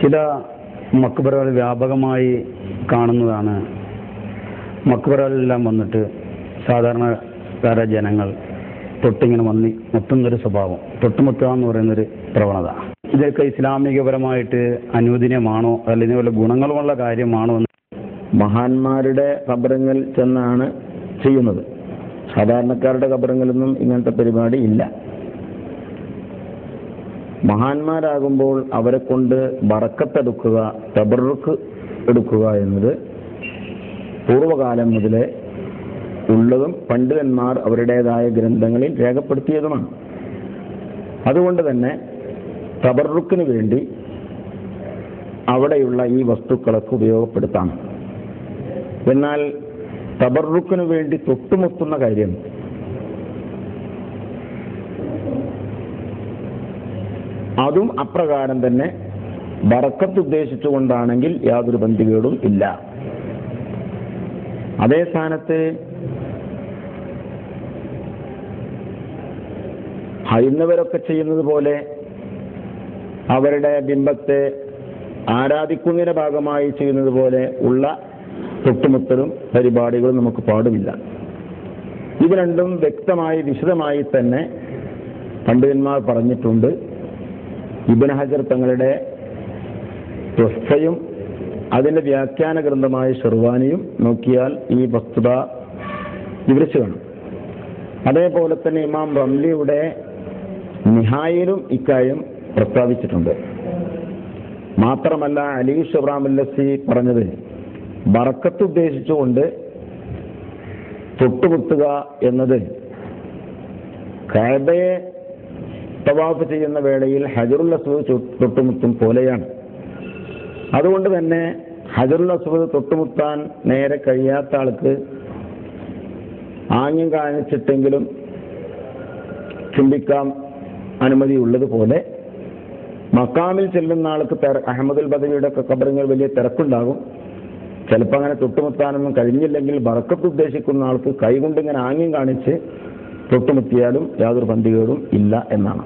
ചില മക്ബറകൾ വ്യാപകമായി കാണുന്നതാണ്. മക്ബറകളെല്ലാം വന്നിട്ട് സാധാരണക്കാര ജനങ്ങൾ തൊട്ടിങ്ങനെ മുത്തുന്നൊരു സ്വഭാവം, തൊട്ടുമുത്തുക എന്ന് പറയുന്നൊരു പ്രവണത. ഇതൊക്കെ ഇസ്ലാമികപരമായിട്ട് അനുവദനീയമാണോ, അല്ലെങ്കിൽ വല്ല ഗുണങ്ങളുമുള്ള കാര്യമാണോ എന്ന് മഹാന്മാരുടെ ഖബറുകൾ ചെന്നാണ് ചെയ്യുന്നത്. സാധാരണക്കാരുടെ ഖബറുകളിലൊന്നും ഇങ്ങനത്തെ പരിപാടി ഇല്ല. മഹാന്മാരാകുമ്പോൾ അവരെ കൊണ്ട് ബറക്കത്തെടുക്കുക, തബറുക്ക് എടുക്കുക എന്നത് പൂർവകാലം മുതലേ ഉള്ളതും പണ്ഡിതന്മാർ അവരുടേതായ ഗ്രന്ഥങ്ങളിൽ രേഖപ്പെടുത്തിയതുമാണ്. അതുകൊണ്ട് തന്നെ തബറുക്കിന് വേണ്ടി അവിടെയുള്ള ഈ വസ്തുക്കളൊക്കെ ഉപയോഗപ്പെടുത്താം. എന്നാൽ തബറുക്കിന് വേണ്ടി തൊട്ടുമുത്തുന്ന കാര്യം അതും അപ്രകാരം തന്നെ ബറക്കത്ത് ഉദ്ദേശിച്ചുകൊണ്ടാണെങ്കിൽ യാതൊരു ബന്ധികേടും ഇല്ല. അതേ സ്ഥാനത്ത് ഹൈന്ദവരൊക്കെ ചെയ്യുന്നത് പോലെ അവരുടെ ബിംബത്തെ ആരാധിക്കുന്നതിന്റെ ഭാഗമായി ചെയ്യുന്നത് പോലെ ഉള്ള തൊട്ടുമുത്തലും പരിപാടികളും നമുക്ക് പാടുമില്ല. ഇത് രണ്ടും വ്യക്തമായി വിശദമായി തന്നെ പണ്ഡിതന്മാർ പറഞ്ഞിട്ടുണ്ട്. ഇബ്നു ഹജർ തങ്ങളുടെ തുഹ്ഫയും അതിന്റെ വ്യാഖ്യാന ഗ്രന്ഥമായ ഷെർവാനിയും നോക്കിയാൽ ഈ വസ്തുത വിവരിച്ചു കാണും. അതേപോലെ തന്നെ ഇമാം റംലിയുടെ നിഹായിലും ഇക്കാര്യം പ്രസ്താവിച്ചിട്ടുണ്ട്. മാത്രമല്ല അലി ഷബ്രാമുല്ലസി പറഞ്ഞത് ബറക്കത്ത് ഉദ്ദേശിച്ചുകൊണ്ട് തൊട്ടുമുട്ടുക എന്നത് കഅബയെ തവാഫ് ചെയ്യുന്ന വേളയിൽ ഹജറുൽ അസ്വദ് തൊട്ടുമുട്ടും പോലെയാണ്. അതുകൊണ്ട് തന്നെ ഹജറുൽ അസ്വദ് തൊട്ടുമുട്ടാൻ നേരെ കഴിയാത്ത ആൾക്ക് ആംഗ്യം കാണിച്ചിട്ടെങ്കിലും ചുംബിക്കാൻ അനുമതി ഉള്ളതുപോലെ മക്കാമിൽ ചെല്ലുന്ന ആൾക്ക് അഹമ്മദുൽ ബദവിയുടെ ഖബറുകൾ വലിയ തിരക്കുണ്ടാകും. ചിലപ്പോൾ അങ്ങനെ തൊട്ടുമുത്താനൊന്നും കഴിഞ്ഞില്ലെങ്കിൽ ബറക്കത്ത് ഉദ്ദേശിക്കുന്ന ആൾക്ക് കൈകൊണ്ട് ഇങ്ങനെ ആംഗ്യം കാണിച്ച് തൊട്ടുമുത്തിയാലും യാതൊരു പന്തികേടും ഇല്ല എന്നാണ്.